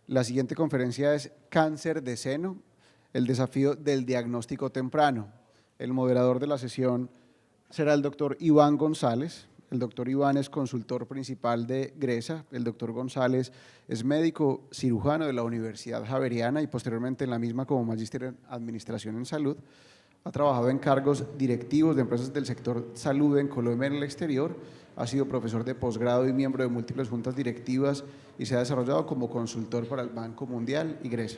La siguiente conferencia es Cáncer de seno, el desafío del diagnóstico temprano. El moderador de la sesión será el doctor Iván González. El doctor Iván es consultor principal de GRESA. El doctor González es médico cirujano de la Universidad Javeriana y posteriormente en la misma como magíster en Administración en Salud. Ha trabajado en cargos directivos de empresas del sector salud en Colombia y en el exterior. Ha sido profesor de posgrado y miembro de múltiples juntas directivas y se ha desarrollado como consultor para el Banco Mundial y GRESA.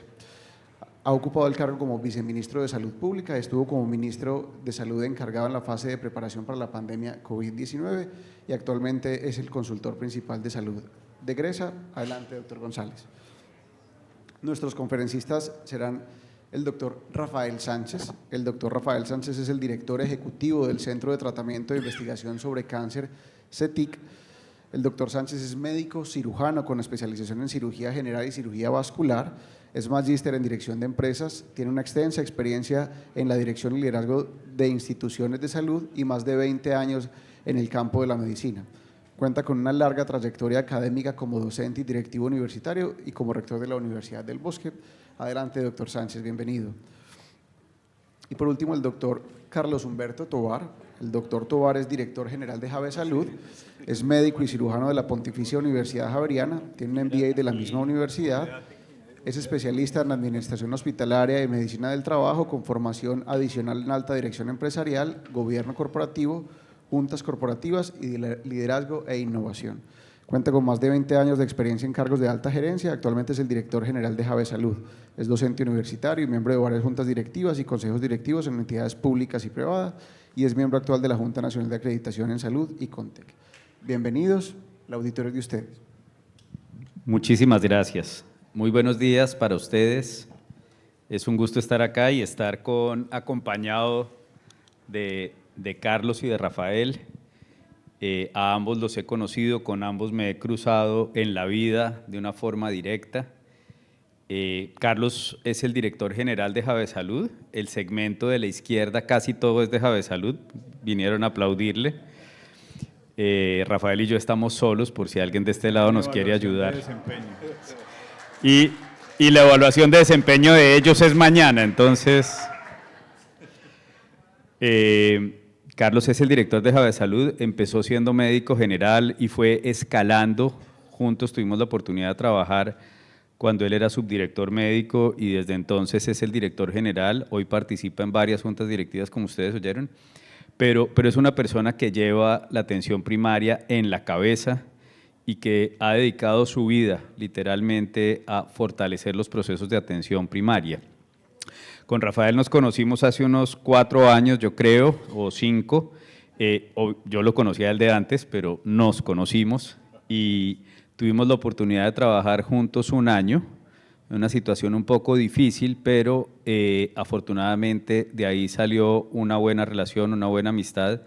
Ha ocupado el cargo como viceministro de Salud Pública, estuvo como ministro de Salud encargado en la fase de preparación para la pandemia COVID-19 y actualmente es el consultor principal de salud de GRESA. Adelante, doctor González. Nuestros conferencistas serán el doctor Rafael Sánchez. El doctor Rafael Sánchez es el director ejecutivo del Centro de Tratamiento e Investigación sobre Cáncer, CETIC. El doctor Sánchez es médico cirujano con especialización en cirugía general y cirugía vascular. Es magíster en dirección de empresas, tiene una extensa experiencia en la dirección y liderazgo de instituciones de salud y más de 20 años en el campo de la medicina. Cuenta con una larga trayectoria académica como docente y directivo universitario y como rector de la Universidad del Bosque. Adelante, doctor Sánchez, bienvenido. Y por último, el doctor Carlos Humberto Tovar. El doctor Tovar es director general de Jave Salud, es médico y cirujano de la Pontificia Universidad Javeriana, tiene un MBA de la misma universidad, es especialista en administración hospitalaria y medicina del trabajo con formación adicional en alta dirección empresarial, gobierno corporativo, juntas corporativas y liderazgo e innovación. Cuenta con más de 20 años de experiencia en cargos de alta gerencia, actualmente es el director general de Jave Salud, es docente universitario y miembro de varias juntas directivas y consejos directivos en entidades públicas y privadas y es miembro actual de la Junta Nacional de Acreditación en Salud y CONTEC. Bienvenidos, el auditorio es de ustedes. Muchísimas gracias. Muy buenos días para ustedes. Es un gusto estar acá y estar acompañado de Carlos y de Rafael. A ambos los he conocido, con ambos me he cruzado en la vida de una forma directa. Carlos es el director general de Jave Salud, el segmento de la izquierda casi todo es de Jave Salud, vinieron a aplaudirle. Rafael y yo estamos solos por si alguien de este lado nos quiere ayudar. Y la evaluación de desempeño de ellos es mañana, entonces… Carlos es el director de Jave Salud, empezó siendo médico general y fue escalando, juntos tuvimos la oportunidad de trabajar cuando él era subdirector médico y desde entonces es el director general, hoy participa en varias juntas directivas como ustedes oyeron, pero es una persona que lleva la atención primaria en la cabeza y que ha dedicado su vida literalmente a fortalecer los procesos de atención primaria. Con Rafael nos conocimos hace unos 4 años, yo creo, o 5. Yo lo conocía él de antes, pero nos conocimos y tuvimos la oportunidad de trabajar juntos 1 año, en una situación un poco difícil, pero afortunadamente de ahí salió una buena relación, una buena amistad.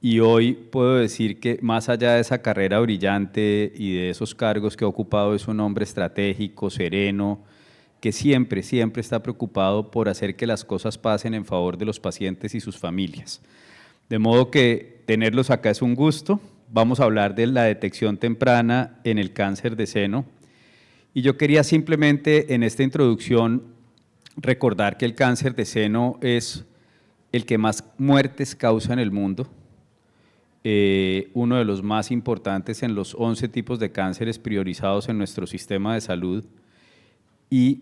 Y hoy puedo decir que más allá de esa carrera brillante y de esos cargos que ha ocupado, es un hombre estratégico, sereno, que siempre está preocupado por hacer que las cosas pasen en favor de los pacientes y sus familias. De modo que tenerlos acá es un gusto. Vamos a hablar de la detección temprana en el cáncer de seno. Y yo quería simplemente en esta introducción recordar que el cáncer de seno es el que más muertes causa en el mundo, uno de los más importantes en los 11 tipos de cánceres priorizados en nuestro sistema de salud. Y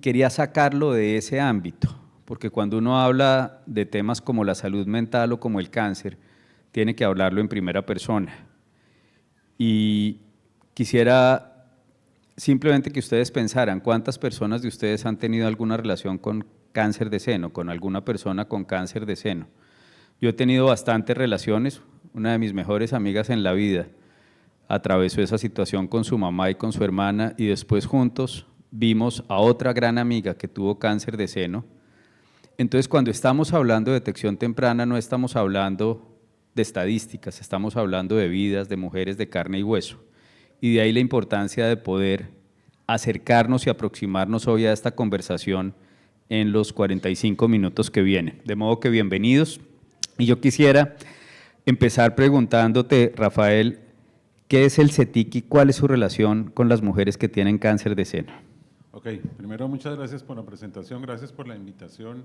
quería sacarlo de ese ámbito, porque cuando uno habla de temas como la salud mental o como el cáncer, tiene que hablarlo en primera persona. Y quisiera simplemente que ustedes pensaran cuántas personas de ustedes han tenido alguna relación con cáncer de seno, con alguna persona con cáncer de seno. Yo he tenido bastantes relaciones, una de mis mejores amigas en la vida atravesó esa situación con su mamá y con su hermana y después juntos vimos a otra gran amiga que tuvo cáncer de seno. Entonces, cuando estamos hablando de detección temprana, no estamos hablando de estadísticas, estamos hablando de vidas, de mujeres de carne y hueso. Y de ahí la importancia de poder acercarnos y aproximarnos hoy a esta conversación en los 45 minutos que vienen. De modo que bienvenidos. Y yo quisiera empezar preguntándote, Rafael, ¿Qué es el CETIC y cuál es su relación con las mujeres que tienen cáncer de seno? Ok, primero muchas gracias por la presentación, gracias por la invitación.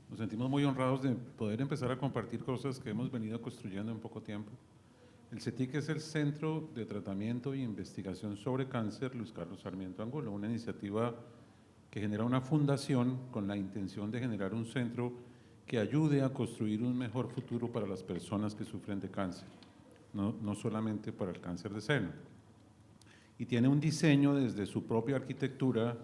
Nos sentimos muy honrados de poder empezar a compartir cosas que hemos venido construyendo en poco tiempo. El CETIC es el Centro de Tratamiento e Investigación sobre Cáncer Luis Carlos Sarmiento Angulo, una iniciativa que genera una fundación con la intención de generar un centro que ayude a construir un mejor futuro para las personas que sufren de cáncer, no solamente para el cáncer de seno. Y tiene un diseño desde su propia arquitectura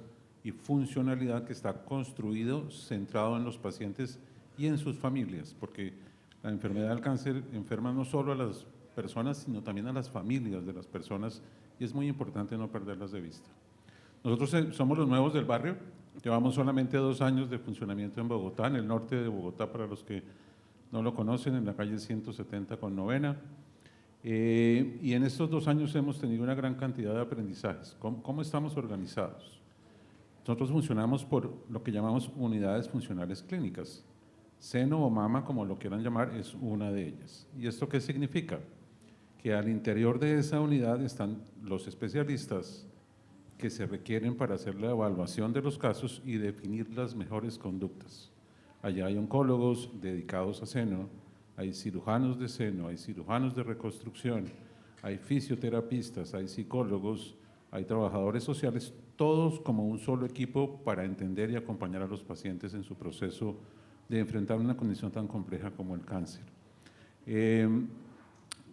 y funcionalidad que está construido centrado en los pacientes y en sus familias, porque la enfermedad del cáncer enferma no solo a las personas, sino también a las familias de las personas, y es muy importante no perderlas de vista. Nosotros somos los nuevos del barrio, llevamos solamente 2 años de funcionamiento en Bogotá, en el norte de Bogotá, para los que no lo conocen, en la calle 170 con Novena. Y en estos 2 años hemos tenido una gran cantidad de aprendizajes. ¿Cómo estamos organizados? Nosotros funcionamos por lo que llamamos unidades funcionales clínicas. Seno o mama, como lo quieran llamar, es una de ellas. ¿Y esto qué significa? Que al interior de esa unidad están los especialistas que se requieren para hacer la evaluación de los casos y definir las mejores conductas. Allá hay oncólogos dedicados a seno, hay cirujanos de seno, hay cirujanos de reconstrucción, hay fisioterapistas, hay psicólogos, hay trabajadores sociales, todos como un solo equipo para entender y acompañar a los pacientes en su proceso de enfrentar una condición tan compleja como el cáncer.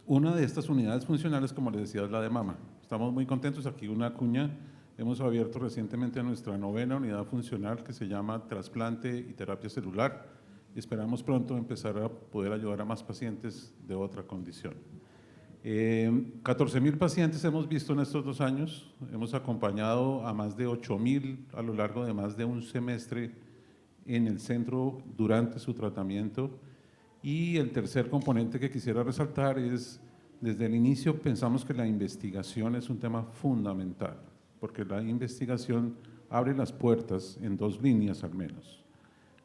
Una de estas unidades funcionales, como les decía, es la de mama. Estamos muy contentos, aquí una cuña, hemos abierto recientemente nuestra 9ª unidad funcional que se llama trasplante y terapia celular. Esperamos pronto empezar a poder ayudar a más pacientes de otra condición. 14.000 pacientes hemos visto en estos 2 años, hemos acompañado a más de 8.000 a lo largo de más de un semestre en el centro durante su tratamiento. Y el tercer componente que quisiera resaltar es, desde el inicio pensamos que la investigación es un tema fundamental, porque la investigación abre las puertas en 2 líneas al menos.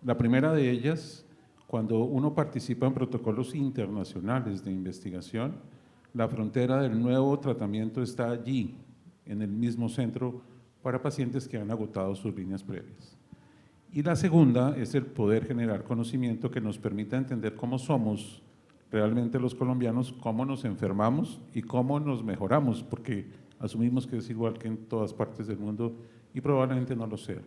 La primera de ellas, cuando uno participa en protocolos internacionales de investigación, la frontera del nuevo tratamiento está allí, en el mismo centro, para pacientes que han agotado sus líneas previas. Y la segunda es el poder generar conocimiento que nos permita entender cómo somos realmente los colombianos, cómo nos enfermamos y cómo nos mejoramos, porque asumimos que es igual que en todas partes del mundo y probablemente no lo sea.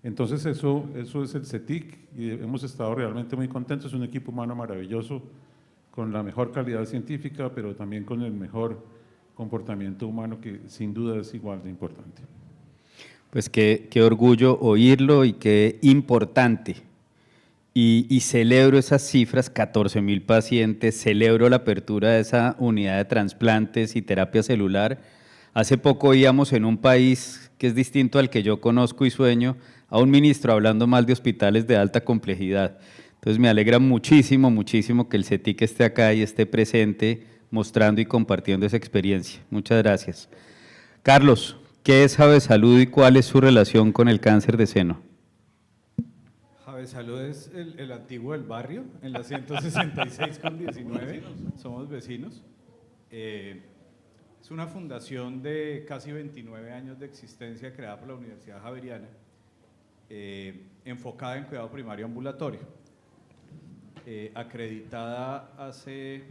Entonces eso es el CETIC y hemos estado realmente muy contentos, es un equipo humano maravilloso, con la mejor calidad científica, pero también con el mejor comportamiento humano que sin duda es igual de importante. Pues qué orgullo oírlo y qué importante. Y celebro esas cifras, 14.000 pacientes, celebro la apertura de esa unidad de trasplantes y terapia celular. Hace poco oíamos en un país que es distinto al que yo conozco y sueño, a un ministro hablando mal de hospitales de alta complejidad. Entonces me alegra muchísimo, muchísimo que el CETIC esté acá y esté presente mostrando y compartiendo esa experiencia. Muchas gracias. Carlos, ¿qué es Javesalud y cuál es su relación con el cáncer de seno? Javesalud es el antiguo del barrio, en la 166 con 19, somos vecinos. Es una fundación de casi 29 años de existencia creada por la Universidad Javeriana, enfocada en cuidado primario ambulatorio, acreditada hace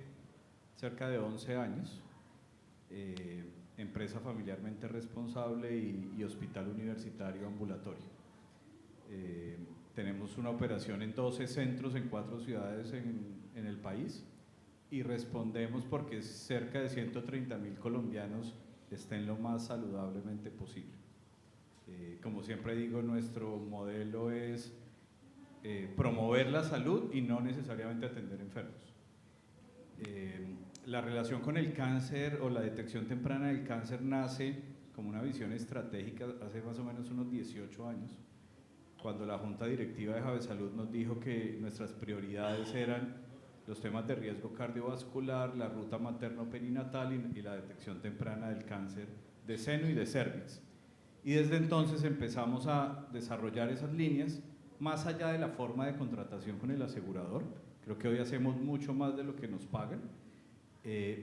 cerca de 11 años, empresa familiarmente responsable y hospital universitario ambulatorio. Tenemos una operación en 12 centros en 4 ciudades en el país y respondemos porque cerca de 130.000 colombianos estén lo más saludablemente posible. Como siempre digo, nuestro modelo es promover la salud y no necesariamente atender enfermos. La relación con el cáncer o la detección temprana del cáncer nace como una visión estratégica hace más o menos unos 18 años, cuando la Junta Directiva de Javesalud nos dijo que nuestras prioridades eran los temas de riesgo cardiovascular, la ruta materno-perinatal y la detección temprana del cáncer de seno y de cérvix. Y desde entonces empezamos a desarrollar esas líneas más allá de la forma de contratación con el asegurador. Creo que hoy hacemos mucho más de lo que nos pagan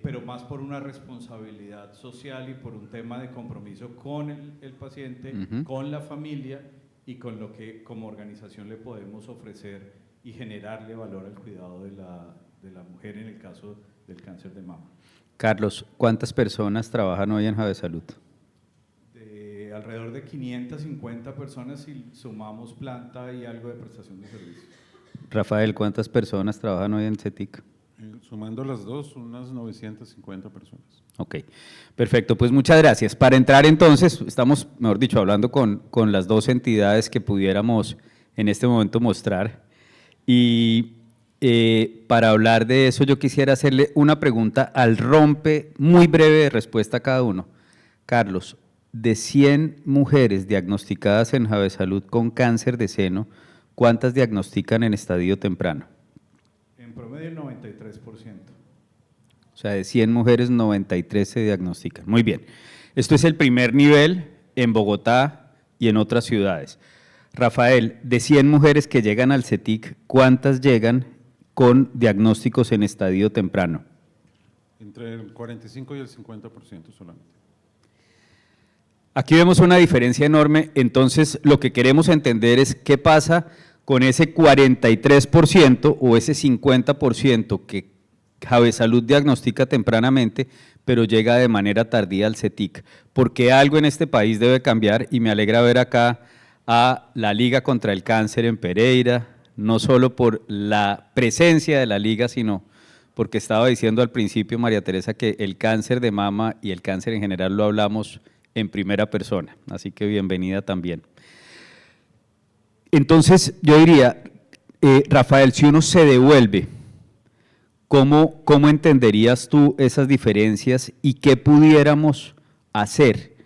pero más por una responsabilidad social y por un tema de compromiso con el paciente, con la familia y con lo que como organización le podemos ofrecer y generarle valor al cuidado de la mujer en el caso del cáncer de mama. Carlos, ¿cuántas personas trabajan hoy en Javesalud? Alrededor de 550 personas si sumamos planta y algo de prestación de servicios. Rafael, ¿cuántas personas trabajan hoy en CETIC? Sumando las dos, unas 950 personas. Ok, perfecto, pues muchas gracias. Para entrar entonces, estamos, mejor dicho, hablando con las dos entidades que pudiéramos en este momento mostrar. Y para hablar de eso, yo quisiera hacerle una pregunta al rompe, muy breve de respuesta a cada uno. Carlos, de 100 mujeres diagnosticadas en Javesalud con cáncer de seno, ¿cuántas diagnostican en estadio temprano? En promedio el 93%. O sea, de 100 mujeres, 93 se diagnostican. Muy bien. Esto es el primer nivel en Bogotá y en otras ciudades. Rafael, de 100 mujeres que llegan al CETIC, ¿cuántas llegan con diagnósticos en estadio temprano? Entre el 45 y el 50% solamente. Aquí vemos una diferencia enorme, entonces lo que queremos entender es qué pasa con ese 43% o ese 50% que Javesalud diagnostica tempranamente, pero llega de manera tardía al CETIC, porque algo en este país debe cambiar y me alegra ver acá a la Liga contra el Cáncer en Pereira, no solo por la presencia de la Liga, sino porque estaba diciendo al principio María Teresa que el cáncer de mama y el cáncer en general lo hablamos en primera persona, así que bienvenida también. Entonces, yo diría, Rafael, si uno se devuelve, ¿cómo entenderías tú esas diferencias y qué pudiéramos hacer?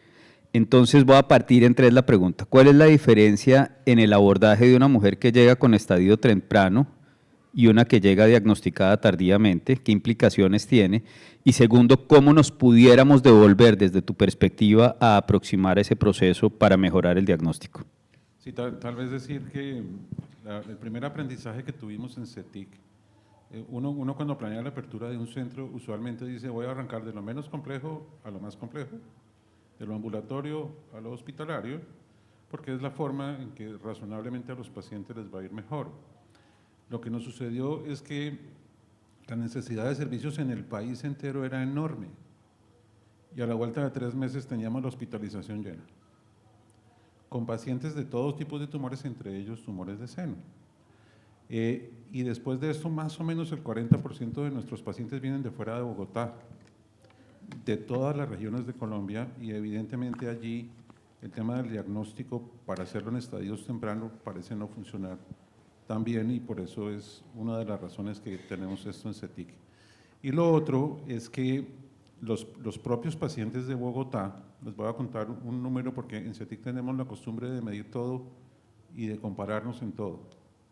Entonces voy a partir en tres la pregunta. ¿Cuál es la diferencia en el abordaje de una mujer que llega con estadio temprano y una que llega diagnosticada tardíamente? ¿Qué implicaciones tiene? Y segundo, ¿cómo nos pudiéramos devolver desde tu perspectiva a aproximar ese proceso para mejorar el diagnóstico? Sí, tal vez decir que el primer aprendizaje que tuvimos en CETIC, uno cuando planea la apertura de un centro usualmente dice voy a arrancar de lo menos complejo a lo más complejo, de lo ambulatorio a lo hospitalario, porque es la forma en que razonablemente a los pacientes les va a ir mejor. Lo que nos sucedió es que la necesidad de servicios en el país entero era enorme y a la vuelta de 3 meses teníamos la hospitalización llena, con pacientes de todos tipos de tumores, entre ellos tumores de seno. Y después de esto, más o menos el 40% de nuestros pacientes vienen de fuera de Bogotá, de todas las regiones de Colombia, y evidentemente allí el tema del diagnóstico para hacerlo en estadios tempranos parece no funcionar tan bien, y por eso es una de las razones que tenemos esto en CETIC. Y lo otro es que los propios pacientes de Bogotá, les voy a contar un número porque en CETIC tenemos la costumbre de medir todo y de compararnos en todo,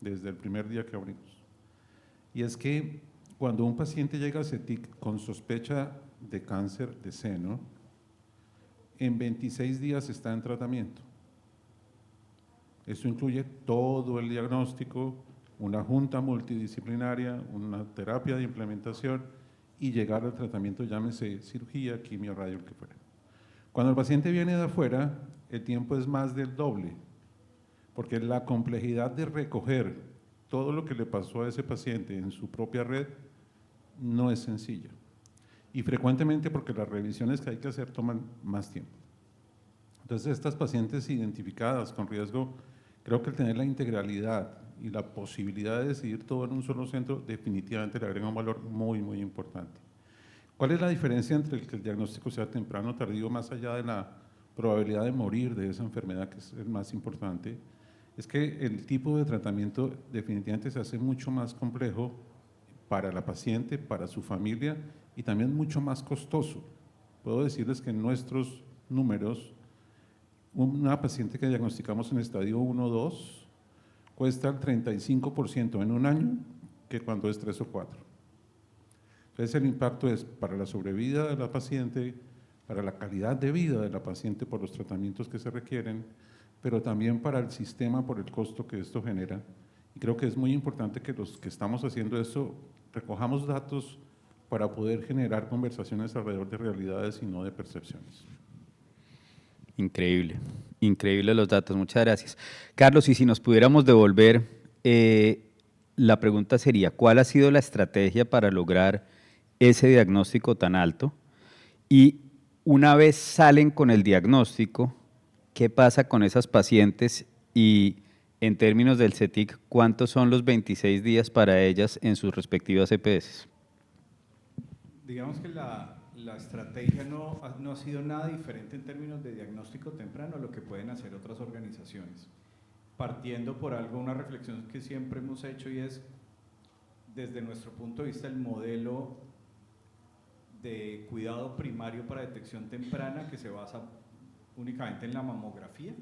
desde el primer día que abrimos. Y es que cuando un paciente llega a CETIC con sospecha de cáncer de seno, en 26 días está en tratamiento. Esto incluye todo el diagnóstico, una junta multidisciplinaria, una terapia de implementación y llegar al tratamiento, llámese cirugía, quimio, radio, lo que fuera. Cuando el paciente viene de afuera, el tiempo es más del doble, porque la complejidad de recoger todo lo que le pasó a ese paciente en su propia red no es sencilla. Y frecuentemente porque las revisiones que hay que hacer toman más tiempo. Entonces, estas pacientes identificadas con riesgo, creo que el tener la integralidad y la posibilidad de decidir todo en un solo centro definitivamente le agrega un valor muy, muy importante. ¿Cuál es la diferencia entre el que el diagnóstico sea temprano o tardío, más allá de la probabilidad de morir de esa enfermedad, que es el más importante? Es que el tipo de tratamiento definitivamente se hace mucho más complejo para la paciente, para su familia y también mucho más costoso. Puedo decirles que en nuestros números, una paciente que diagnosticamos en estadio 1 o 2 cuesta el 35% en un año que cuando es 3 o 4. Entonces el impacto es para la sobrevida de la paciente, para la calidad de vida de la paciente por los tratamientos que se requieren, pero también para el sistema por el costo que esto genera. Y creo que es muy importante que los que estamos haciendo esto recojamos datos para poder generar conversaciones alrededor de realidades y no de percepciones. Increíble, increíble los datos, muchas gracias. Carlos, y si nos pudiéramos devolver, la pregunta sería, ¿cuál ha sido la estrategia para lograr ese diagnóstico tan alto? Y una vez salen con el diagnóstico, ¿qué pasa con esas pacientes? Y en términos del CETIC, ¿cuántos son los 26 días para ellas en sus respectivas EPS? Digamos que la estrategia no ha sido nada diferente en términos de diagnóstico temprano a lo que pueden hacer otras organizaciones. Partiendo por algo, una reflexión que siempre hemos hecho y es, desde nuestro punto de vista, el modelo de cuidado primario para detección temprana, que se basa únicamente en la mamografía,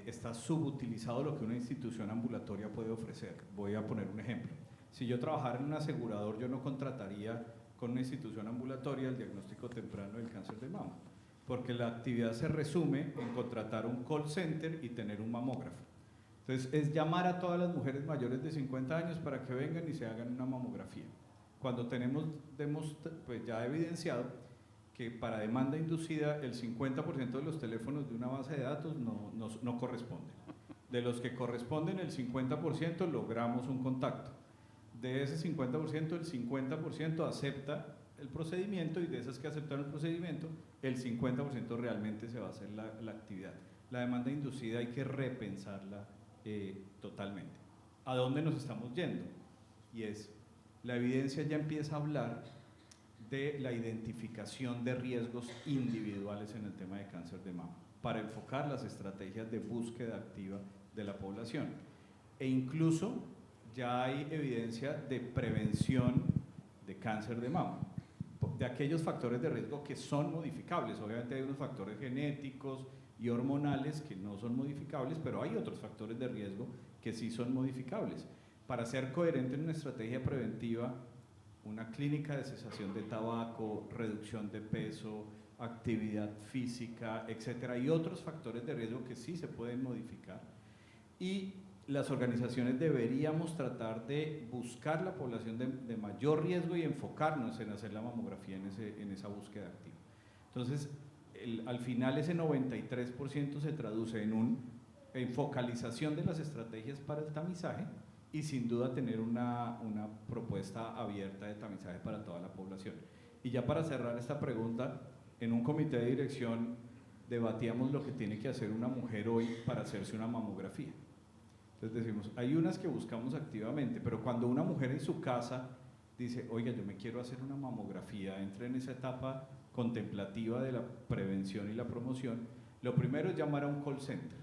está subutilizado lo que una institución ambulatoria puede ofrecer. Voy a poner un ejemplo. Si yo trabajara en un asegurador, yo no contrataría con una institución ambulatoria el diagnóstico temprano del cáncer de mama, porque la actividad se resume en contratar un call center y tener un mamógrafo. Entonces, es llamar a todas las mujeres mayores de 50 años para que vengan y se hagan una mamografía. Cuando tenemos pues ya evidenciado que para demanda inducida el 50% de los teléfonos de una base de datos no corresponden. De los que corresponden el 50% logramos un contacto. De ese 50%, el 50% acepta el procedimiento y de esas que aceptan el procedimiento, el 50% realmente se va a hacer la actividad. La demanda inducida hay que repensarla totalmente. ¿A dónde nos estamos yendo? Y es, la evidencia ya empieza a hablar de la identificación de riesgos individuales en el tema de cáncer de mama, para enfocar las estrategias de búsqueda activa de la población. E incluso ya hay evidencia de prevención de cáncer de mama, de aquellos factores de riesgo que son modificables. Obviamente hay unos factores genéticos y hormonales que no son modificables, pero hay otros factores de riesgo que sí son modificables. Para ser coherente en una estrategia preventiva, una clínica de cesación de tabaco, reducción de peso, actividad física, etcétera, y otros factores de riesgo que sí se pueden modificar. Y las organizaciones deberíamos tratar de buscar la población de mayor riesgo y enfocarnos en hacer la mamografía en esa búsqueda activa. Entonces, al final ese 93% se traduce en focalización de las estrategias para el tamizaje y sin duda tener una propuesta abierta de tamizaje para toda la población. Y ya para cerrar esta pregunta, en un comité de dirección debatíamos lo que tiene que hacer una mujer hoy para hacerse una mamografía. Entonces decimos, hay unas que buscamos activamente, pero cuando una mujer en su casa dice, oiga, yo me quiero hacer una mamografía, entra en esa etapa contemplativa de la prevención y la promoción, lo primero es llamar a un call center,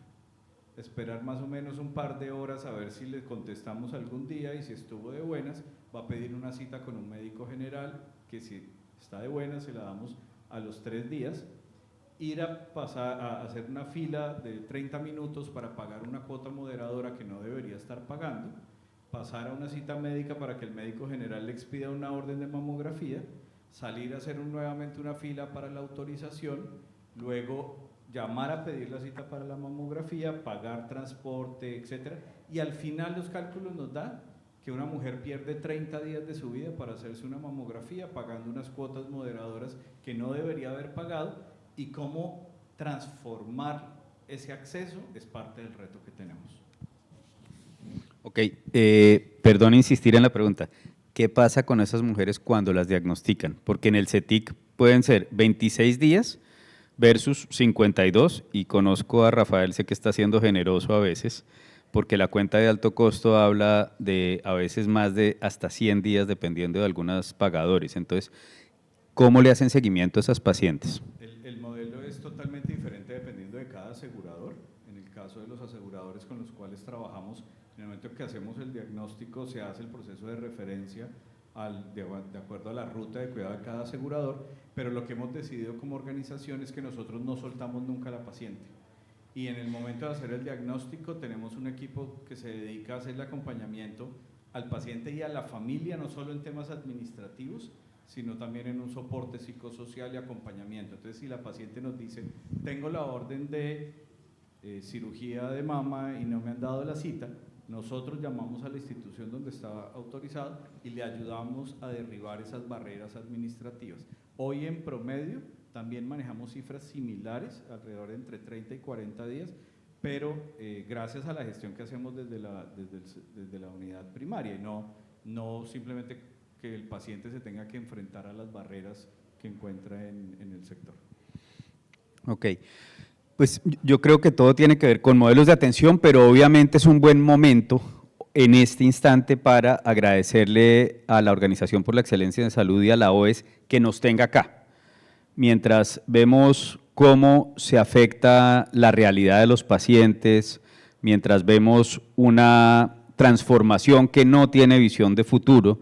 esperar más o menos un par de horas a ver si le contestamos algún día y si estuvo de buenas, va a pedir una cita con un médico general, que si está de buenas se la damos a los 3 días, ir a hacer una fila de 30 minutos para pagar una cuota moderadora que no debería estar pagando, pasar a una cita médica para que el médico general le expida una orden de mamografía, salir a hacer nuevamente una fila para la autorización, luego llamar a pedir la cita para la mamografía, pagar transporte, etcétera, y al final los cálculos nos dan que una mujer pierde 30 días de su vida para hacerse una mamografía, pagando unas cuotas moderadoras que no debería haber pagado, y cómo transformar ese acceso es parte del reto que tenemos. Ok, perdón insistir en la pregunta. ¿Qué pasa con esas mujeres cuando las diagnostican? Porque en el CETIC pueden ser 26 días versus 52, y conozco a Rafael, sé que está siendo generoso a veces, porque la cuenta de alto costo habla de a veces más de hasta 100 días dependiendo de algunos pagadores. Entonces, ¿cómo le hacen seguimiento a esas pacientes? El modelo es totalmente diferente dependiendo de cada asegurador. En el caso de los aseguradores con los cuales trabajamos, en el momento que hacemos el diagnóstico se hace el proceso de referencia de acuerdo a la ruta de cuidado de cada asegurador, pero lo que hemos decidido como organización es que nosotros no soltamos nunca a la paciente. Y en el momento de hacer el diagnóstico tenemos un equipo que se dedica a hacer el acompañamiento al paciente y a la familia, no solo en temas administrativos, sino también en un soporte psicosocial y acompañamiento. Entonces, si la paciente nos dice, tengo la orden de cirugía de mama y no me han dado la cita, Nosotros llamamos a la institución donde está autorizado y le ayudamos a derribar esas barreras administrativas. Hoy en promedio también manejamos cifras similares, alrededor de entre 30 y 40 días, pero gracias a la gestión que hacemos desde la unidad primaria y no simplemente que el paciente se tenga que enfrentar a las barreras que encuentra en el sector. Ok, pues yo creo que todo tiene que ver con modelos de atención, pero obviamente es un buen momento en este instante para agradecerle a la Organización por la Excelencia en Salud y a la OES que nos tenga acá. Mientras vemos cómo se afecta la realidad de los pacientes, mientras vemos una transformación que no tiene visión de futuro,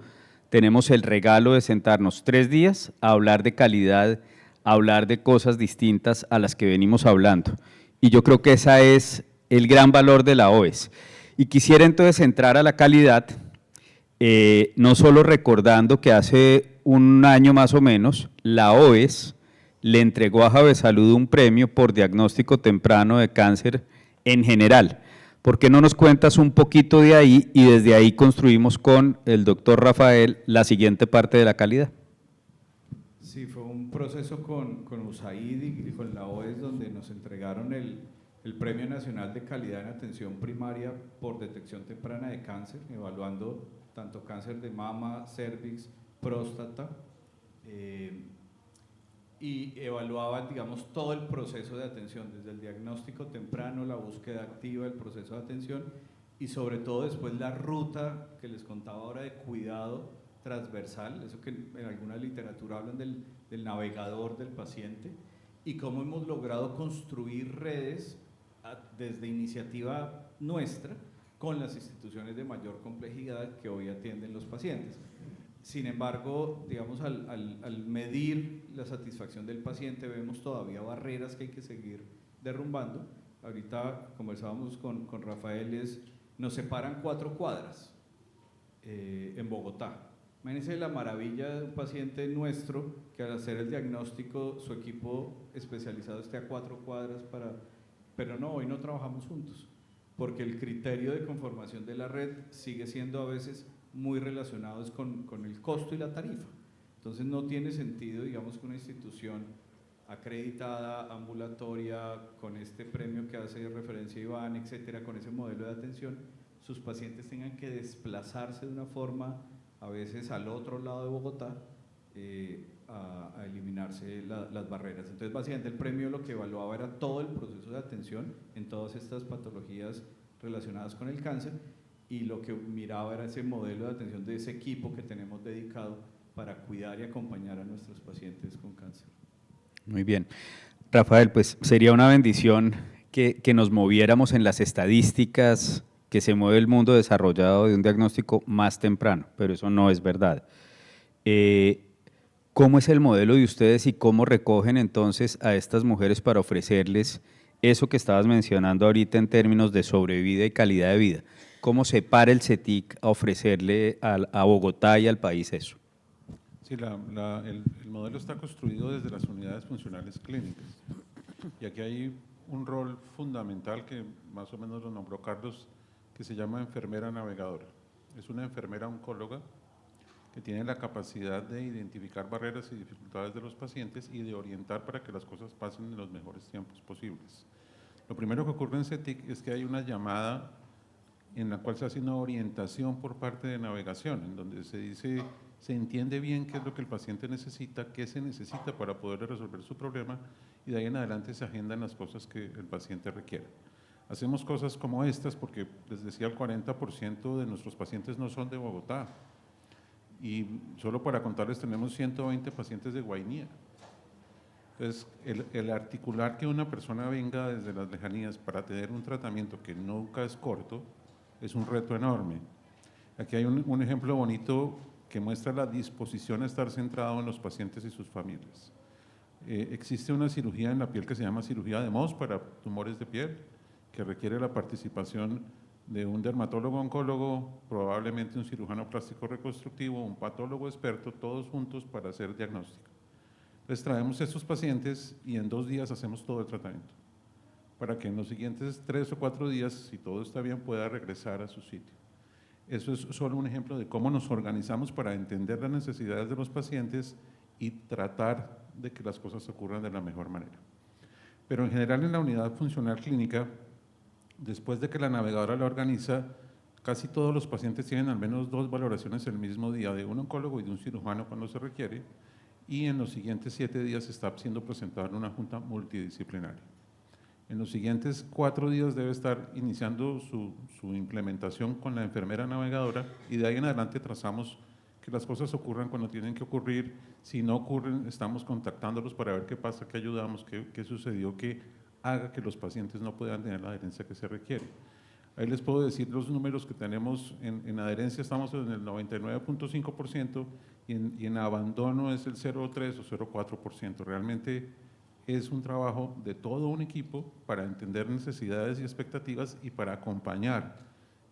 tenemos el regalo de sentarnos 3 días a hablar de calidad, a hablar de cosas distintas a las que venimos hablando. Y yo creo que ese es el gran valor de la OES. Y quisiera entonces entrar a la calidad, no solo recordando que hace un año más o menos, la OES le entregó a Javesalud un premio por diagnóstico temprano de cáncer en general. ¿Por qué no nos cuentas un poquito de ahí y desde ahí construimos con el doctor Rafael la siguiente parte de la calidad? Sí, fue un proceso con USAID y con la OES donde nos entregaron el Premio Nacional de Calidad en Atención Primaria por detección temprana de cáncer, evaluando tanto cáncer de mama, cervix, próstata, y evaluaba, digamos, todo el proceso de atención, desde el diagnóstico temprano, la búsqueda activa, el proceso de atención y sobre todo después la ruta que les contaba ahora de cuidado transversal, eso que en alguna literatura hablan del navegador del paciente, y cómo hemos logrado construir redes desde iniciativa nuestra con las instituciones de mayor complejidad que hoy atienden los pacientes. Sin embargo, digamos, al medir la satisfacción del paciente vemos todavía barreras que hay que seguir derrumbando. Ahorita conversábamos con Rafael, nos separan 4 cuadras en Bogotá. Imagínense la maravilla de un paciente nuestro que al hacer el diagnóstico su equipo especializado esté a 4 cuadras pero no, hoy no trabajamos juntos, porque el criterio de conformación de la red sigue siendo a veces muy relacionados con el costo y la tarifa. Entonces no tiene sentido, digamos, que una institución acreditada, ambulatoria, con este premio que hace referencia Iván, etcétera, con ese modelo de atención, sus pacientes tengan que desplazarse de una forma, a veces al otro lado de Bogotá, a eliminarse las barreras. Entonces, básicamente el premio lo que evaluaba era todo el proceso de atención en todas estas patologías relacionadas con el cáncer, y lo que miraba era ese modelo de atención de ese equipo que tenemos dedicado para cuidar y acompañar a nuestros pacientes con cáncer. Muy bien. Rafael, pues sería una bendición que nos moviéramos en las estadísticas que se mueve el mundo desarrollado de un diagnóstico más temprano, pero eso no es verdad. ¿Cómo es el modelo de ustedes y cómo recogen entonces a estas mujeres para ofrecerles eso que estabas mencionando ahorita en términos de sobrevida y calidad de vida? ¿Cómo se para el CETIC a ofrecerle a Bogotá y al país eso? Sí, el modelo está construido desde las unidades funcionales clínicas y aquí hay un rol fundamental que más o menos lo nombró Carlos, que se llama enfermera navegadora. Es una enfermera oncóloga que tiene la capacidad de identificar barreras y dificultades de los pacientes y de orientar para que las cosas pasen en los mejores tiempos posibles. Lo primero que ocurre en CETIC es que hay una llamada en la cual se hace una orientación por parte de navegación, en donde se dice, se entiende bien qué es lo que el paciente necesita, qué se necesita para poder resolver su problema, y de ahí en adelante se agendan las cosas que el paciente requiere. Hacemos cosas como estas porque, les decía, el 40% de nuestros pacientes no son de Bogotá, y solo para contarles tenemos 120 pacientes de Guainía. Entonces, el articular que una persona venga desde las lejanías para tener un tratamiento que nunca es corto, es un reto enorme. Aquí hay un ejemplo bonito que muestra la disposición a estar centrado en los pacientes y sus familias. Existe una cirugía en la piel que se llama cirugía de Mohs para tumores de piel, que requiere la participación de un dermatólogo oncólogo, probablemente un cirujano plástico reconstructivo, un patólogo experto, todos juntos para hacer diagnóstico. Entonces traemos a estos pacientes y en 2 días hacemos todo el tratamiento. para que en los siguientes 3 o 4 días, si todo está bien, pueda regresar a su sitio. Eso es solo un ejemplo de cómo nos organizamos para entender las necesidades de los pacientes y tratar de que las cosas ocurran de la mejor manera. Pero en general en la unidad funcional clínica, después de que la navegadora la organiza, casi todos los pacientes tienen al menos 2 valoraciones el mismo día, de un oncólogo y de un cirujano cuando se requiere, y en los siguientes 7 días está siendo presentado en una junta multidisciplinaria. En los siguientes 4 días debe estar iniciando su implementación con la enfermera navegadora y de ahí en adelante trazamos que las cosas ocurran cuando tienen que ocurrir. Si no ocurren, estamos contactándolos para ver qué pasa, qué ayudamos, qué sucedió que haga que los pacientes no puedan tener la adherencia que se requiere. Ahí les puedo decir los números que tenemos en adherencia, estamos en el 99.5% y en abandono es el 0.3 o 0.4%. Realmente es un trabajo de todo un equipo para entender necesidades y expectativas y para acompañar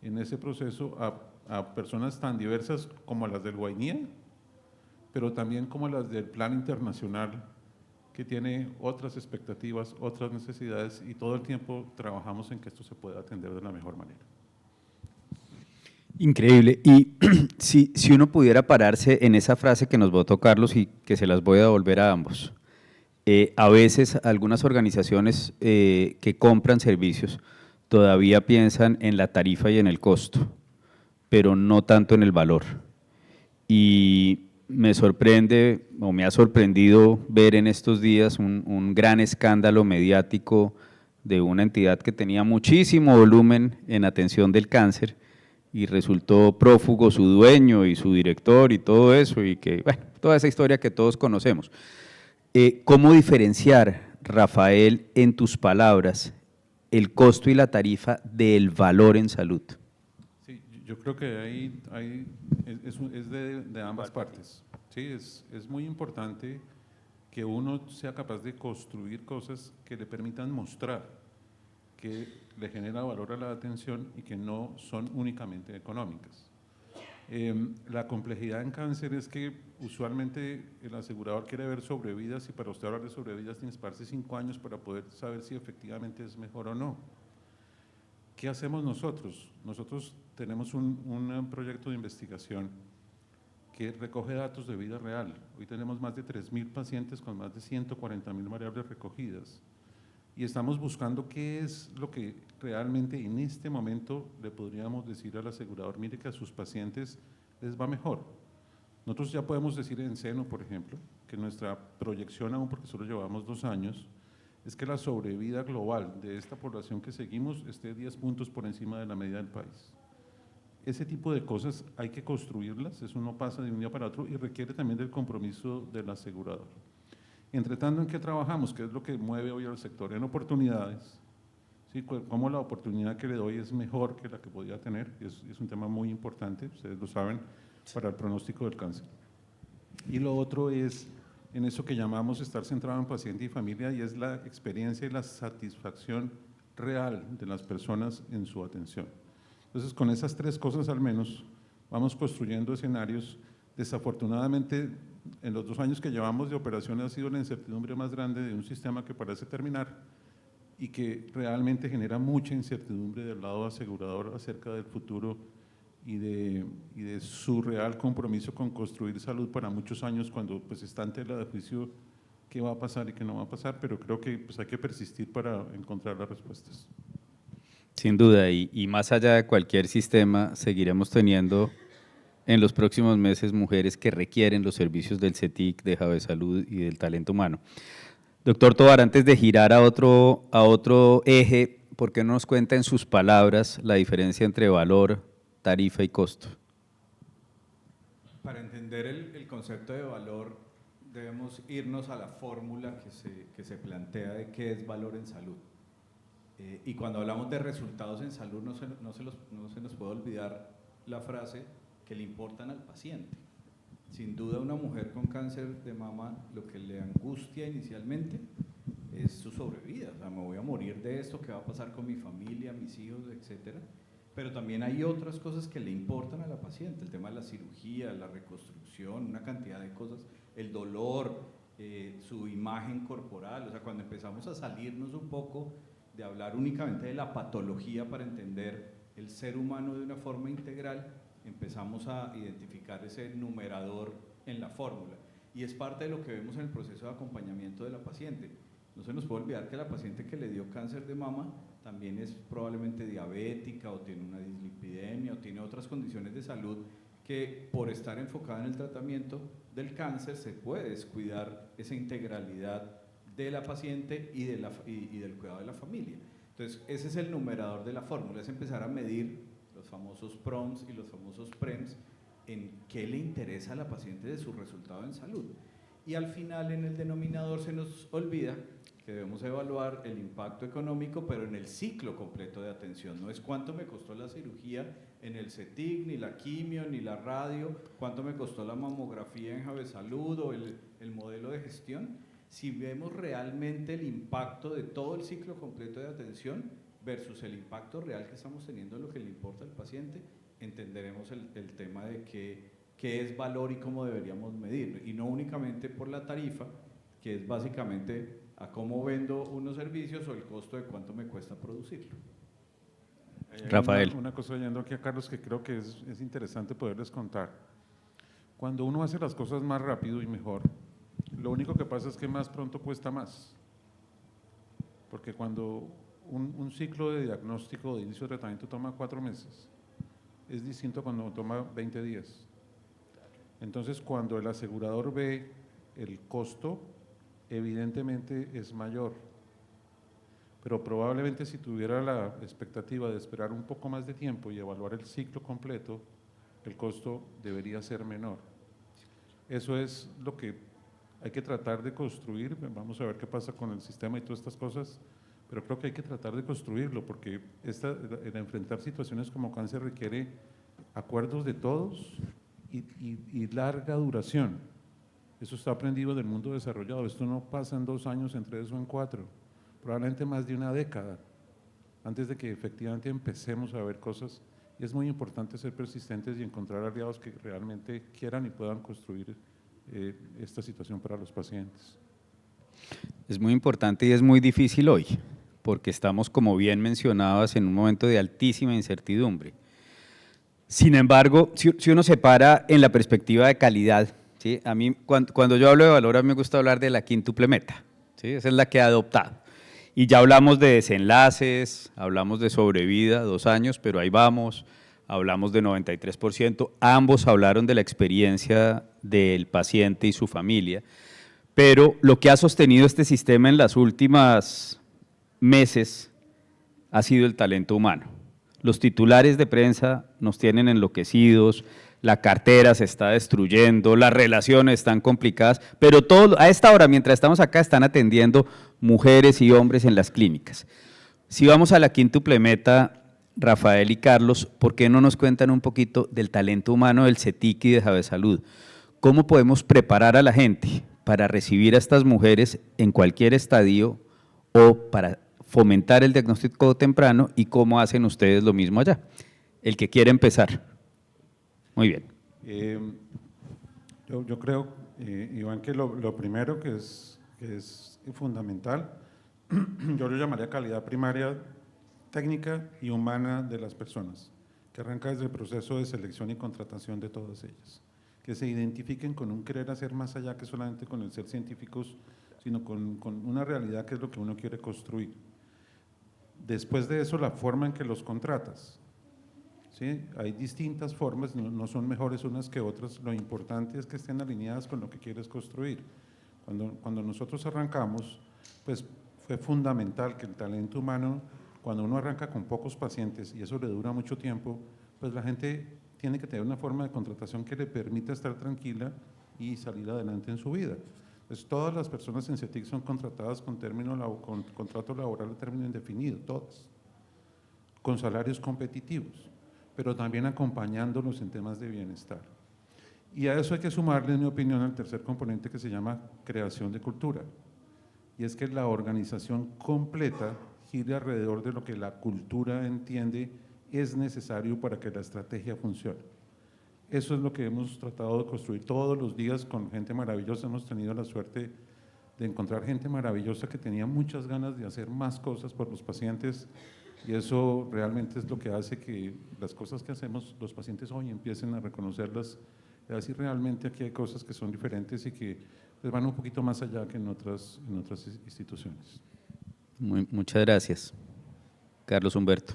en ese proceso a personas tan diversas como las del Guainía, pero también como las del Plan Internacional, que tiene otras expectativas, otras necesidades y todo el tiempo trabajamos en que esto se pueda atender de la mejor manera. Increíble. Y si uno pudiera pararse en esa frase que nos votó Carlos y que se las voy a devolver a ambos. A veces algunas organizaciones que compran servicios todavía piensan en la tarifa y en el costo, pero no tanto en el valor. Y me sorprende, o me ha sorprendido ver en estos días un gran escándalo mediático de una entidad que tenía muchísimo volumen en atención del cáncer y resultó prófugo su dueño y su director y todo eso, y que, bueno, toda esa historia que todos conocemos. ¿Cómo diferenciar, Rafael, en tus palabras, el costo y la tarifa del valor en salud? Sí, yo creo que es de ambas partes. Sí, es muy importante que uno sea capaz de construir cosas que le permitan mostrar que le genera valor a la atención y que no son únicamente económicas. La complejidad en cáncer es que usualmente el asegurador quiere ver sobrevidas y para usted hablar de sobrevidas tiene que esperarse 5 años para poder saber si efectivamente es mejor o no. ¿Qué hacemos nosotros? Nosotros tenemos un proyecto de investigación que recoge datos de vida real. Hoy tenemos más de 3.000 pacientes con más de 140.000 variables recogidas y estamos buscando qué es lo que realmente en este momento le podríamos decir al asegurador, mire que a sus pacientes les va mejor. Nosotros ya podemos decir en seno, por ejemplo, que nuestra proyección aún, porque solo llevamos 2 años, es que la sobrevida global de esta población que seguimos esté 10 puntos por encima de la media del país. Ese tipo de cosas hay que construirlas, eso no pasa de un día para otro y requiere también del compromiso del asegurador. Entre tanto, ¿en qué trabajamos? ¿Qué es lo que mueve hoy al sector? En oportunidades, ¿sí? Cómo la oportunidad que le doy es mejor que la que podía tener, es un tema muy importante, ustedes lo saben, para el pronóstico del cáncer. Y lo otro es en eso que llamamos estar centrado en paciente y familia y es la experiencia y la satisfacción real de las personas en su atención. Entonces, con esas 3 cosas al menos, vamos construyendo escenarios. Desafortunadamente, en los 2 años que llevamos de operación ha sido la incertidumbre más grande de un sistema que parece terminar y que realmente genera mucha incertidumbre del lado asegurador acerca del futuro y de su real compromiso con construir salud para muchos años cuando pues está en tela de juicio qué va a pasar y qué no va a pasar, pero creo que pues, hay que persistir para encontrar las respuestas. Sin duda, y más allá de cualquier sistema, seguiremos teniendo en los próximos meses mujeres que requieren los servicios del CETIC, de Jave Salud y del talento humano. Doctor Tovar, antes de girar a otro eje, ¿por qué no nos cuenta en sus palabras la diferencia entre valor, tarifa y costo? Para entender el concepto de valor, debemos irnos a la fórmula que se plantea de qué es valor en salud. Y cuando hablamos de resultados en salud, no se nos puede olvidar la frase que le importan al paciente. Sin duda, una mujer con cáncer de mama, lo que le angustia inicialmente es su sobrevida. O sea, me voy a morir de esto, ¿qué va a pasar con mi familia, mis hijos, etcétera? Pero también hay otras cosas que le importan a la paciente, el tema de la cirugía, la reconstrucción, una cantidad de cosas, el dolor, su imagen corporal. O sea, cuando empezamos a salirnos un poco de hablar únicamente de la patología para entender el ser humano de una forma integral, empezamos a identificar ese numerador en la fórmula. Y es parte de lo que vemos en el proceso de acompañamiento de la paciente. No se nos puede olvidar que la paciente que le dio cáncer de mama también es probablemente diabética o tiene una dislipidemia o tiene otras condiciones de salud que por estar enfocada en el tratamiento del cáncer se puede descuidar esa integralidad de la paciente y del cuidado de la familia. Entonces, ese es el numerador de la fórmula, es empezar a medir los famosos PROMs y los famosos PREMs en qué le interesa a la paciente de su resultado en salud. Y al final, en el denominador se nos olvida que debemos evaluar el impacto económico, pero en el ciclo completo de atención. No es cuánto me costó la cirugía en el CETIC, ni la quimio, ni la radio, cuánto me costó la mamografía en Javesalud o el modelo de gestión. Si vemos realmente el impacto de todo el ciclo completo de atención versus el impacto real que estamos teniendo en lo que le importa al paciente, entenderemos el tema de qué es valor y cómo deberíamos medirlo, y no únicamente por la tarifa, que es básicamente a cómo vendo unos servicios o el costo de cuánto me cuesta producirlo. Rafael. Una cosa oyendo aquí a Carlos que creo que es interesante poderles contar. Cuando uno hace las cosas más rápido y mejor, lo único que pasa es que más pronto cuesta más. Porque cuando un ciclo de diagnóstico de inicio de tratamiento toma 4 meses, es distinto cuando toma 20 días. Entonces, cuando el asegurador ve el costo, evidentemente es mayor. Pero probablemente si tuviera la expectativa de esperar un poco más de tiempo y evaluar el ciclo completo, el costo debería ser menor. Eso es lo que hay que tratar de construir. Vamos a ver qué pasa con el sistema y todas estas cosas, pero creo que hay que tratar de construirlo, porque el enfrentar situaciones como cáncer requiere acuerdos de todos y larga duración. Eso está aprendido del mundo desarrollado. Esto no pasa en 2 años, en 3 o en 4, probablemente más de una década, antes de que efectivamente empecemos a ver cosas. Y es muy importante ser persistentes y encontrar aliados que realmente quieran y puedan construir esta situación para los pacientes. Es muy importante y es muy difícil hoy, porque estamos, como bien mencionabas, en un momento de altísima incertidumbre. Sin embargo, si uno se para en la perspectiva de calidad, ¿sí? A mí, cuando yo hablo de valor, a mí me gusta hablar de la quíntuple meta, ¿sí? Esa es la que he adoptado. Y ya hablamos de desenlaces, hablamos de sobrevida, 2 años, pero ahí vamos, hablamos de 93%, ambos hablaron de la experiencia del paciente y su familia, pero lo que ha sostenido este sistema en las últimas meses ha sido el talento humano. Los titulares de prensa nos tienen enloquecidos, la cartera se está destruyendo, las relaciones están complicadas, pero todo, a esta hora, mientras estamos acá, están atendiendo mujeres y hombres en las clínicas. Si vamos a la quíntuple meta, Rafael y Carlos, ¿por qué no nos cuentan un poquito del talento humano del CETIC y de Javesalud? ¿Cómo podemos preparar a la gente para recibir a estas mujeres en cualquier estadio o para fomentar el diagnóstico temprano, y cómo hacen ustedes lo mismo allá? El que quiere empezar. Muy bien. Yo creo, Iván, que lo primero que es fundamental, yo lo llamaría calidad primaria, técnica y humana de las personas, que arranca desde el proceso de selección y contratación de todas ellas, que se identifiquen con un querer hacer más allá que solamente con el ser científicos, sino con una realidad que es lo que uno quiere construir. Después de eso, la forma en que los contratas. ¿Sí? Hay distintas formas, no son mejores unas que otras, lo importante es que estén alineadas con lo que quieres construir. Cuando nosotros arrancamos, pues fue fundamental que el talento humano, cuando uno arranca con pocos pacientes y eso le dura mucho tiempo, pues la gente tiene que tener una forma de contratación que le permita estar tranquila y salir adelante en su vida. Pues todas las personas en CETIC son contratadas con contrato laboral de término indefinido, todas, con salarios competitivos, pero también acompañándolos en temas de bienestar. Y a eso hay que sumarle, en mi opinión, el tercer componente que se llama creación de cultura, y es que la organización completa gire alrededor de lo que la cultura entiende es necesario para que la estrategia funcione. Eso es lo que hemos tratado de construir todos los días con gente maravillosa. Hemos tenido la suerte de encontrar gente maravillosa que tenía muchas ganas de hacer más cosas por los pacientes, y eso realmente es lo que hace que las cosas que hacemos los pacientes hoy empiecen a reconocerlas, y a decir realmente aquí hay cosas que son diferentes y que pues, van un poquito más allá que en otras instituciones. Muchas gracias. Carlos Humberto.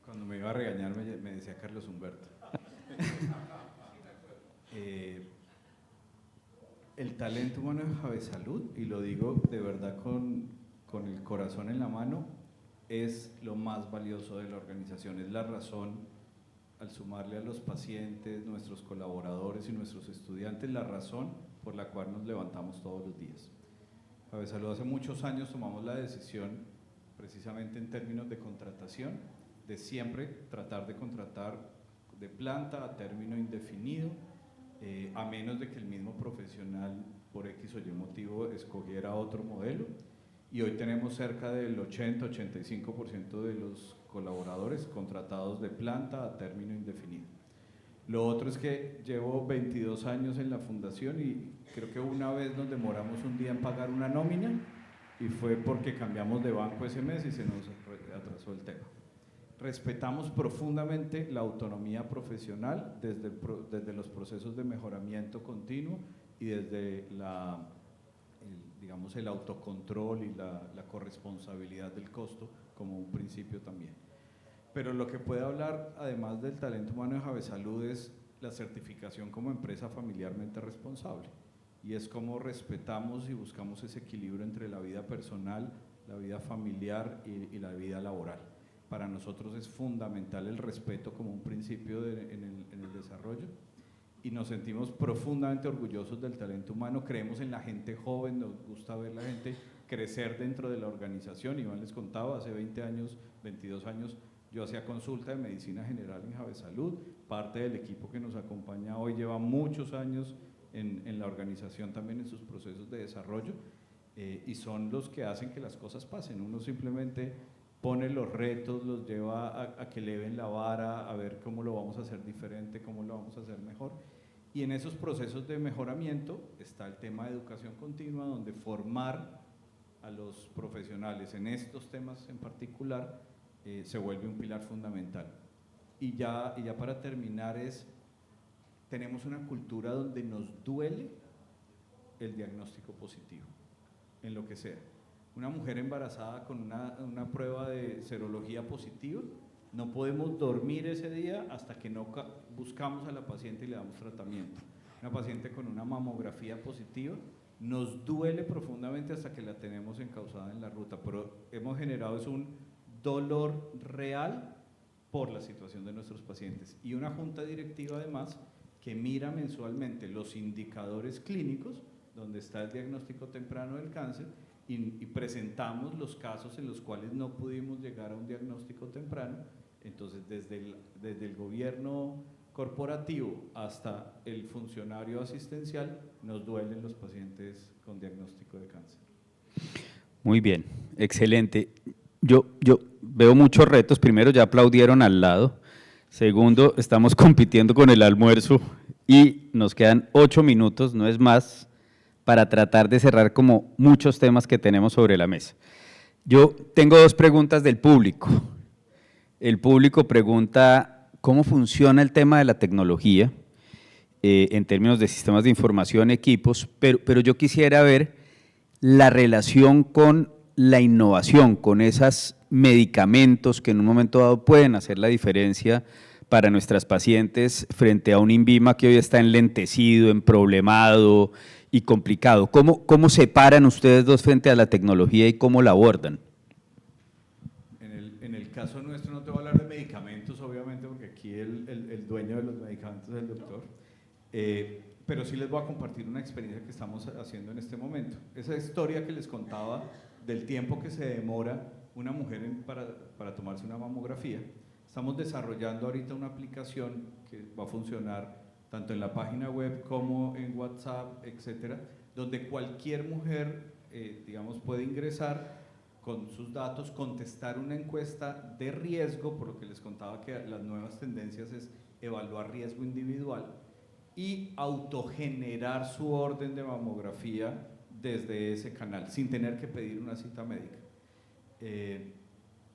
Cuando me iba a regañar me decía Carlos Humberto. El talento humano de Javesalud, y lo digo de verdad con el corazón en la mano, es lo más valioso de la organización, es la razón, al sumarle a los pacientes, nuestros colaboradores y nuestros estudiantes, la razón por la cual nos levantamos todos los días. Javesalud, hace muchos años tomamos la decisión, precisamente en términos de contratación, de siempre tratar de contratar de planta a término indefinido, a menos de que el mismo profesional por X o Y motivo escogiera otro modelo, y hoy tenemos cerca del 80-85% de los colaboradores contratados de planta a término indefinido. Lo otro es que llevo 22 años en la fundación y creo que una vez nos demoramos un día en pagar una nómina y fue porque cambiamos de banco ese mes y se nos atrasó el tema. Respetamos profundamente la autonomía profesional desde los procesos de mejoramiento continuo y desde digamos, el autocontrol y la corresponsabilidad del costo como un principio también. Pero lo que puede hablar, además del talento humano de Javesalud, es la certificación como empresa familiarmente responsable, y es cómo respetamos y buscamos ese equilibrio entre la vida personal, la vida familiar y la vida laboral. Para nosotros es fundamental el respeto como un principio en el desarrollo, y nos sentimos profundamente orgullosos del talento humano. Creemos en la gente joven, nos gusta ver la gente crecer dentro de la organización. Iván les contaba, hace 20 años, 22 años, yo hacía consulta de medicina general en Javesalud. Parte del equipo que nos acompaña hoy lleva muchos años en la organización, también en sus procesos de desarrollo, y son los que hacen que las cosas pasen. Uno simplemente pone los retos, los lleva a que eleven la vara, a ver cómo lo vamos a hacer diferente, cómo lo vamos a hacer mejor. Y en esos procesos de mejoramiento está el tema de educación continua, donde formar a los profesionales en estos temas en particular se vuelve un pilar fundamental. Y ya para terminar tenemos una cultura donde nos duele el diagnóstico positivo, en lo que sea. Una mujer embarazada con una prueba de serología positiva, no podemos dormir ese día hasta que no buscamos a la paciente y le damos tratamiento. Una paciente con una mamografía positiva, nos duele profundamente hasta que la tenemos encauzada en la ruta, pero hemos generado un dolor real por la situación de nuestros pacientes, y una junta directiva además que mira mensualmente los indicadores clínicos donde está el diagnóstico temprano del cáncer, y presentamos los casos en los cuales no pudimos llegar a un diagnóstico temprano. Entonces, desde el gobierno corporativo hasta el funcionario asistencial, nos duelen los pacientes con diagnóstico de cáncer. Muy bien, excelente. Yo veo muchos retos. Primero, ya aplaudieron al lado. Segundo, estamos compitiendo con el almuerzo y nos quedan 8 minutos, no es más, para tratar de cerrar como muchos temas que tenemos sobre la mesa. Yo tengo 2 preguntas del público. El público pregunta cómo funciona el tema de la tecnología en términos de sistemas de información, equipos, pero yo quisiera ver la relación con la innovación, con esos medicamentos que en un momento dado pueden hacer la diferencia para nuestras pacientes frente a un INVIMA que hoy está enlentecido, emproblemado y complicado. ¿Cómo separan ustedes dos frente a la tecnología y cómo la abordan? En el caso nuestro no te voy a hablar de medicamentos, obviamente, porque aquí el dueño de los medicamentos es el doctor, pero sí les voy a compartir una experiencia que estamos haciendo en este momento. Esa historia que les contaba del tiempo que se demora una mujer para tomarse una mamografía, estamos desarrollando ahorita una aplicación que va a funcionar tanto en la página web como en WhatsApp, etcétera, donde cualquier mujer, digamos, puede ingresar con sus datos, contestar una encuesta de riesgo, por lo que les contaba que las nuevas tendencias es evaluar riesgo individual, y autogenerar su orden de mamografía desde ese canal, sin tener que pedir una cita médica.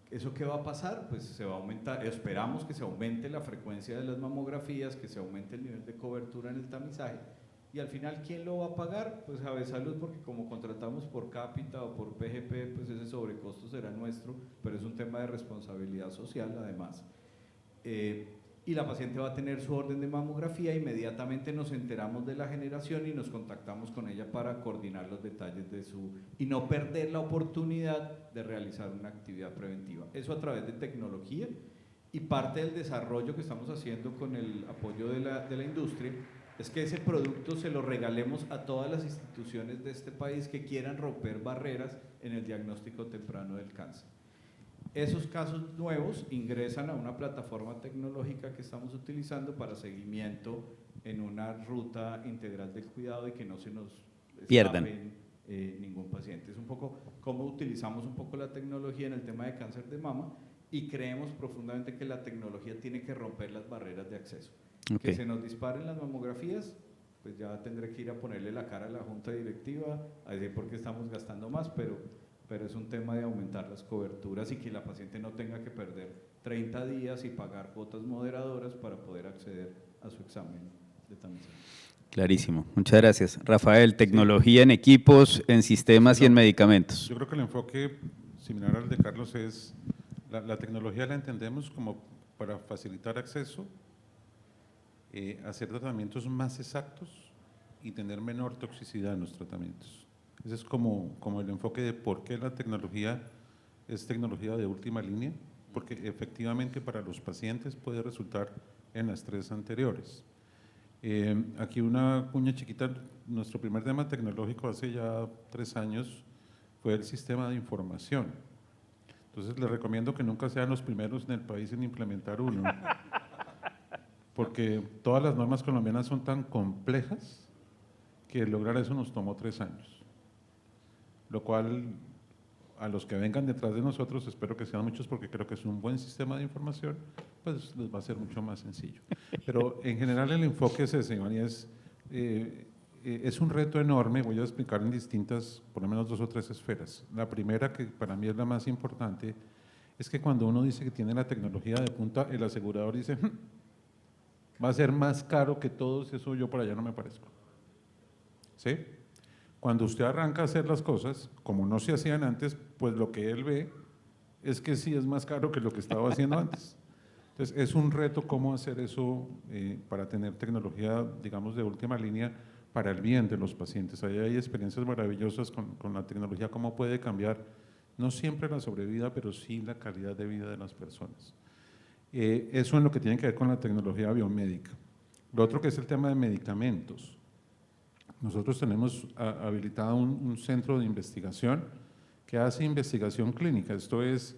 ¿Eso qué va a pasar? Pues se va a aumentar, esperamos que se aumente la frecuencia de las mamografías, que se aumente el nivel de cobertura en el tamizaje, y al final, ¿quién lo va a pagar? Pues Javesalud, porque como contratamos por cápita o por PGP, pues ese sobrecosto será nuestro, pero es un tema de responsabilidad social además. Y la paciente va a tener su orden de mamografía, inmediatamente nos enteramos de la generación y nos contactamos con ella para coordinar los detalles de y no perder la oportunidad de realizar una actividad preventiva. Eso a través de tecnología, y parte del desarrollo que estamos haciendo con el apoyo de la industria es que ese producto se lo regalemos a todas las instituciones de este país que quieran romper barreras en el diagnóstico temprano del cáncer. Esos casos nuevos ingresan a una plataforma tecnológica que estamos utilizando para seguimiento en una ruta integral del cuidado y que no se nos pierdan ningún paciente. Es un poco cómo utilizamos un poco la tecnología en el tema de cáncer de mama, y creemos profundamente que la tecnología tiene que romper las barreras de acceso. Okay. Que se nos disparen las mamografías, pues ya tendré que ir a ponerle la cara a la junta directiva, a decir por qué estamos gastando más, pero es un tema de aumentar las coberturas y que la paciente no tenga que perder 30 días y pagar cuotas moderadoras para poder acceder a su examen de tamizaje. Clarísimo, muchas gracias. Rafael, tecnología en equipos, en sistemas y en medicamentos. Yo creo que el enfoque similar al de Carlos es, la tecnología la entendemos como para facilitar acceso, hacer tratamientos más exactos y tener menor toxicidad en los tratamientos. Ese es como el enfoque de por qué la tecnología es tecnología de última línea, porque efectivamente para los pacientes puede resultar en las tres anteriores. Aquí una cuña chiquita, nuestro primer tema tecnológico hace ya 3 años fue el sistema de información. Entonces les recomiendo que nunca sean los primeros en el país en implementar uno, porque todas las normas colombianas son tan complejas que lograr eso nos tomó 3 años. Lo cual a los que vengan detrás de nosotros, espero que sean muchos porque creo que es un buen sistema de información, pues les va a ser mucho más sencillo. Pero en general el enfoque es ese, Iván, y es un reto enorme, voy a explicar en distintas, por lo menos 2 o 3 esferas. La primera, que para mí es la más importante, es que cuando uno dice que tiene la tecnología de punta, el asegurador dice, va a ser más caro que todos, eso yo por allá no me parezco. ¿Sí? Cuando usted arranca a hacer las cosas, como no se hacían antes, pues lo que él ve es que sí es más caro que lo que estaba haciendo antes. Entonces, es un reto cómo hacer eso para tener tecnología, digamos, de última línea para el bien de los pacientes. Ahí hay experiencias maravillosas con la tecnología, cómo puede cambiar, no siempre la sobrevida, pero sí la calidad de vida de las personas. Eso en lo que tiene que ver con la tecnología biomédica. Lo otro que es el tema de medicamentos. Nosotros tenemos habilitado un centro de investigación que hace investigación clínica. Esto es,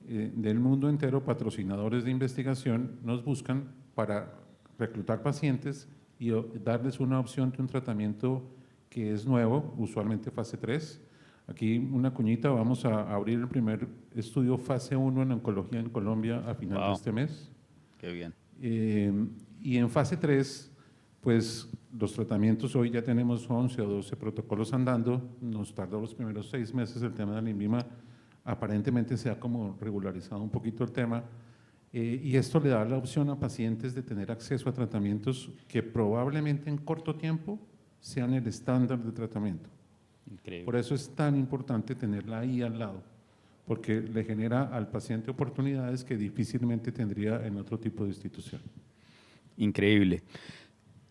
del mundo entero, patrocinadores de investigación nos buscan para reclutar pacientes y darles una opción de un tratamiento que es nuevo, usualmente fase 3. Aquí una cuñita, vamos a abrir el primer estudio fase 1 en oncología en Colombia a final de este mes. Qué bien. Y en fase 3, pues los tratamientos, hoy ya tenemos 11 o 12 protocolos andando, nos tardó los primeros 6 meses el tema del INVIMA, aparentemente se ha como regularizado un poquito el tema, y esto le da la opción a pacientes de tener acceso a tratamientos que probablemente en corto tiempo sean el estándar de tratamiento. Increíble. Por eso es tan importante tenerla ahí al lado, porque le genera al paciente oportunidades que difícilmente tendría en otro tipo de institución. Increíble.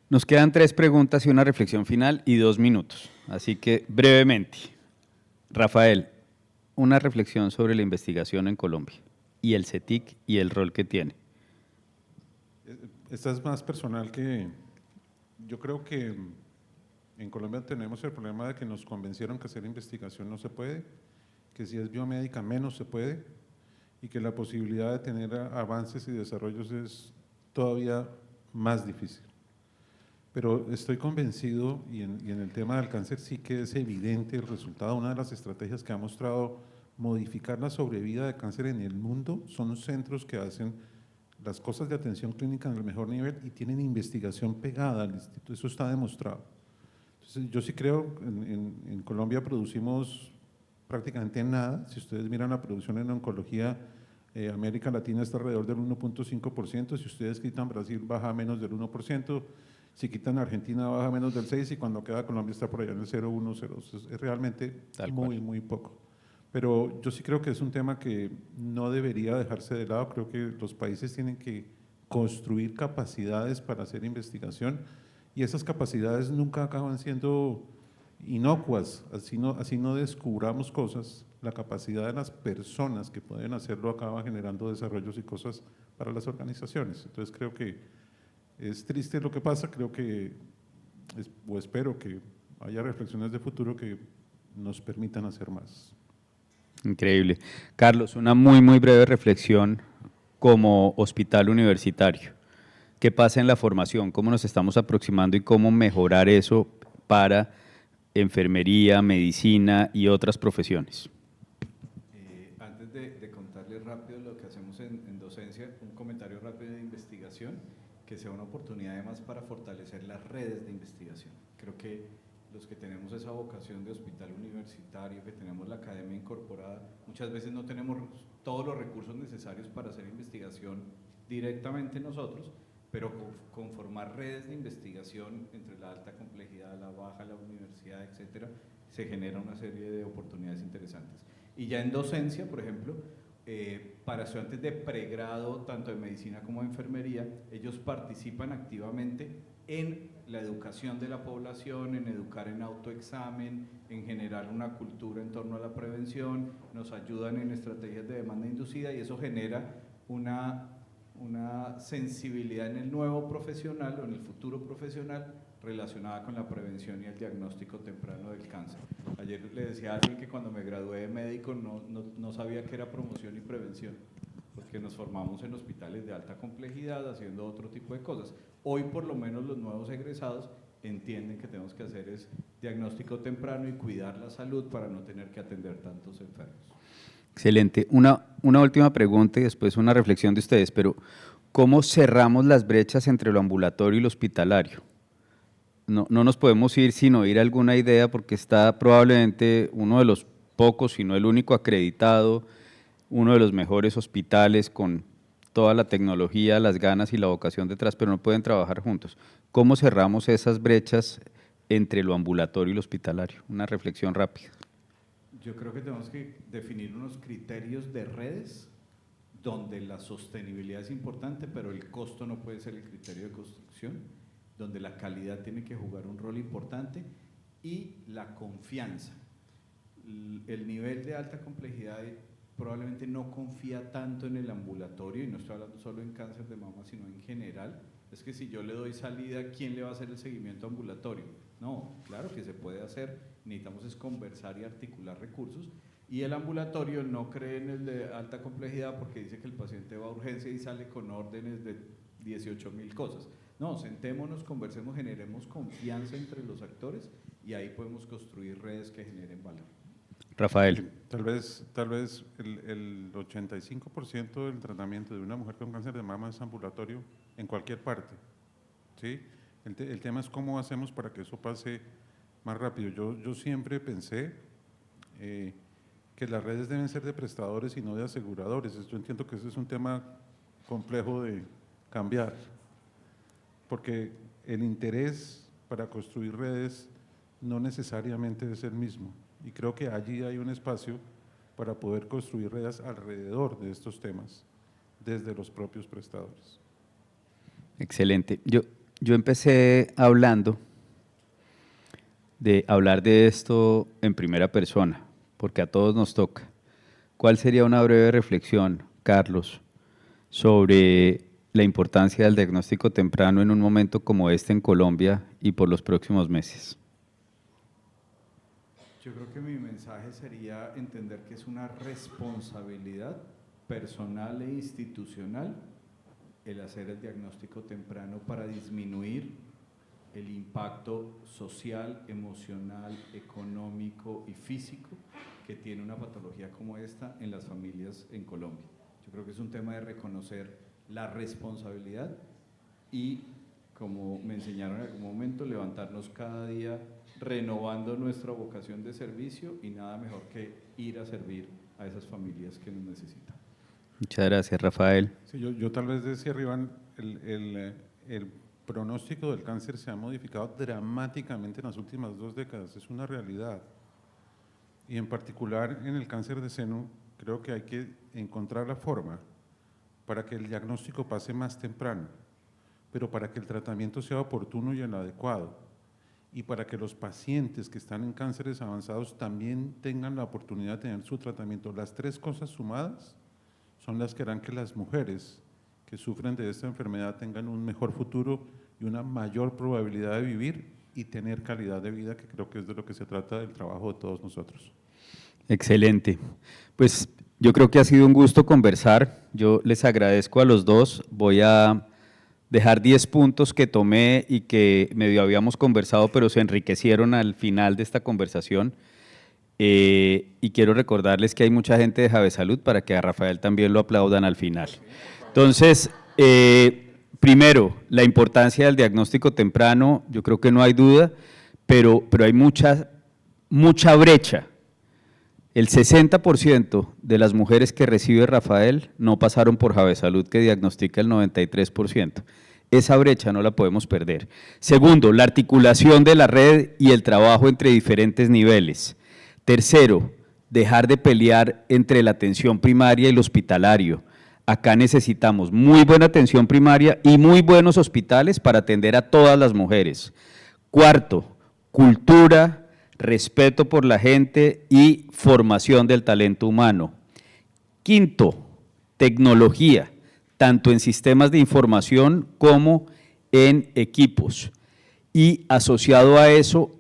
Nos quedan 3 preguntas y una reflexión final y 2 minutos, así que brevemente. Rafael, una reflexión sobre la investigación en Colombia y el CETIC y el rol que tiene. Esta es más personal que yo creo que en Colombia tenemos el problema de que nos convencieron que hacer investigación no se puede, que si es biomédica menos se puede y que la posibilidad de tener avances y desarrollos es todavía más difícil. Pero estoy convencido, y en el tema del cáncer sí que es evidente el resultado. Una de las estrategias que ha mostrado modificar la sobrevida de cáncer en el mundo son centros que hacen las cosas de atención clínica en el mejor nivel y tienen investigación pegada al instituto, eso está demostrado. Entonces, yo sí creo, en Colombia producimos prácticamente nada. Si ustedes miran la producción en oncología, América Latina está alrededor del 1.5%, si ustedes quitan Brasil baja a menos del 1%, si quitan Argentina baja a menos del 6% y cuando queda Colombia está por allá en el 0,1, 0,2, es realmente muy poco. Pero yo sí creo que es un tema que no debería dejarse de lado, creo que los países tienen que construir capacidades para hacer investigación y esas capacidades nunca acaban siendo inocuas, así no descubramos cosas, la capacidad de las personas que pueden hacerlo acaba generando desarrollos y cosas para las organizaciones. Entonces creo que es triste lo que pasa, creo que, o espero que haya reflexiones de futuro que nos permitan hacer más. Increíble. Carlos, una muy breve reflexión como hospital universitario. ¿Qué pasa en la formación? ¿Cómo nos estamos aproximando y cómo mejorar eso para enfermería, medicina y otras profesiones? Antes de contarles rápido lo que hacemos en docencia, un comentario rápido de investigación, que sea una oportunidad además para fortalecer las redes de investigación. Creo que los que tenemos esa vocación de hospital universitario, que tenemos la academia incorporada, muchas veces no tenemos todos los recursos necesarios para hacer investigación directamente nosotros, pero conformar redes de investigación entre la alta complejidad, la baja, la universidad, etcétera, se genera una serie de oportunidades interesantes. Y ya en docencia, por ejemplo, para estudiantes de pregrado, tanto de medicina como de enfermería, ellos participan activamente en la educación de la población, en educar en autoexamen, en generar una cultura en torno a la prevención, nos ayudan en estrategias de demanda inducida y eso genera una sensibilidad en el nuevo profesional o en el futuro profesional relacionada con la prevención y el diagnóstico temprano del cáncer. Ayer le decía a alguien que cuando me gradué de médico no sabía qué era promoción y prevención, porque nos formamos en hospitales de alta complejidad haciendo otro tipo de cosas. Hoy por lo menos los nuevos egresados entienden que tenemos que hacer es diagnóstico temprano y cuidar la salud para no tener que atender tantos enfermos. Excelente. Una última pregunta y después una reflexión de ustedes, pero ¿cómo cerramos las brechas entre lo ambulatorio y lo hospitalario? No nos podemos ir sin oír alguna idea porque está probablemente uno de los pocos, si no el único acreditado, uno de los mejores hospitales con toda la tecnología, las ganas y la vocación detrás, pero no pueden trabajar juntos. ¿Cómo cerramos esas brechas entre lo ambulatorio y lo hospitalario? Una reflexión rápida. Yo creo que tenemos que definir unos criterios de redes donde la sostenibilidad es importante, pero el costo no puede ser el criterio de construcción, donde la calidad tiene que jugar un rol importante y la confianza. El nivel de alta complejidad probablemente no confía tanto en el ambulatorio, y no estoy hablando solo en cáncer de mama, sino en general. Es que si yo le doy salida, ¿quién le va a hacer el seguimiento ambulatorio? No, claro que se puede hacer, necesitamos es conversar y articular recursos, y el ambulatorio no cree en el de alta complejidad porque dice que el paciente va a urgencia y sale con órdenes de 18.000 cosas. No, sentémonos, conversemos, generemos confianza entre los actores y ahí podemos construir redes que generen valor. Rafael. Tal vez el 85% del tratamiento de una mujer con cáncer de mama es ambulatorio en cualquier parte, ¿sí? El tema es cómo hacemos para que eso pase más rápido. Yo siempre pensé que las redes deben ser de prestadores y no de aseguradores. Yo entiendo que ese es un tema complejo de cambiar, porque el interés para construir redes no necesariamente es el mismo. Y creo que allí hay un espacio para poder construir redes alrededor de estos temas, desde los propios prestadores. Excelente. Yo empecé hablando de hablar de esto en primera persona, porque a todos nos toca. ¿Cuál sería una breve reflexión, Carlos, sobre la importancia del diagnóstico temprano en un momento como este en Colombia y por los próximos meses? Yo creo que mi mensaje sería entender que es una responsabilidad personal e institucional el hacer el diagnóstico temprano para disminuir el impacto social, emocional, económico y físico que tiene una patología como esta en las familias en Colombia. Yo creo que es un tema de reconocer la responsabilidad y, como me enseñaron en algún momento, levantarnos cada día renovando nuestra vocación de servicio, y nada mejor que ir a servir a esas familias que nos necesitan. Muchas gracias, Rafael. Sí, yo tal vez decía, Iván, el pronóstico del cáncer se ha modificado dramáticamente en las últimas 2 décadas, es una realidad. Y en particular en el cáncer de seno, creo que hay que encontrar la forma para que el diagnóstico pase más temprano, pero para que el tratamiento sea oportuno y el adecuado, y para que los pacientes que están en cánceres avanzados también tengan la oportunidad de tener su tratamiento. Las 3 cosas sumadas son las que harán que las mujeres que sufren de esta enfermedad tengan un mejor futuro y una mayor probabilidad de vivir y tener calidad de vida, que creo que es de lo que se trata del trabajo de todos nosotros. Excelente. Pues yo creo que ha sido un gusto conversar. Yo les agradezco a los dos. Voy a dejar 10 puntos que tomé y que medio habíamos conversado, pero se enriquecieron al final de esta conversación. Y quiero recordarles que hay mucha gente de Javesalud para que a Rafael también lo aplaudan al final. Entonces, primero, la importancia del diagnóstico temprano, yo creo que no hay duda, pero hay mucha brecha. El 60% de las mujeres que recibe Rafael no pasaron por Javesalud, que diagnostica el 93%. Esa brecha no la podemos perder. Segundo, la articulación de la red y el trabajo entre diferentes niveles. Tercero, dejar de pelear entre la atención primaria y el hospitalario. Acá necesitamos muy buena atención primaria y muy buenos hospitales para atender a todas las mujeres. Cuarto, cultura, respeto por la gente y formación del talento humano. Quinto, tecnología, tanto en sistemas de información como en equipos. Y asociado a eso,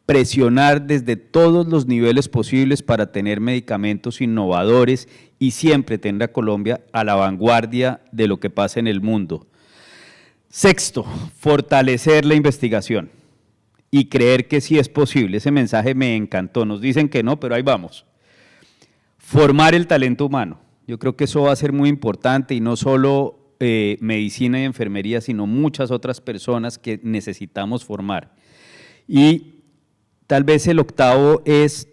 presionar desde todos los niveles posibles para tener medicamentos innovadores y siempre tener a Colombia a la vanguardia de lo que pasa en el mundo. Sexto, fortalecer la investigación y creer que sí es posible. Ese mensaje me encantó. Nos dicen que no, pero ahí vamos. Formar el talento humano. Yo creo que eso va a ser muy importante, y no solo medicina y enfermería, sino muchas otras personas que necesitamos formar. Y tal vez el octavo es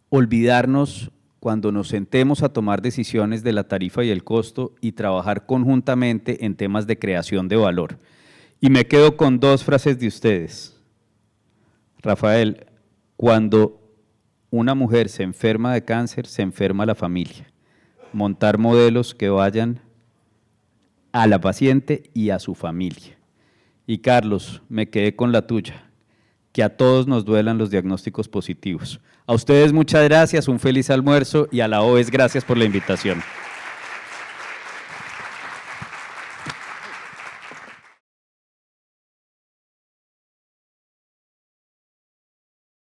olvidarnos, cuando nos sentemos a tomar decisiones, de la tarifa y el costo, y trabajar conjuntamente en temas de creación de valor. Y me quedo con 2 frases de ustedes. Rafael, cuando una mujer se enferma de cáncer, se enferma la familia. Montar modelos que vayan a la paciente y a su familia. Y Carlos, me quedé con la tuya, que a todos nos duelan los diagnósticos positivos. A ustedes muchas gracias, un feliz almuerzo, y a la OES gracias por la invitación.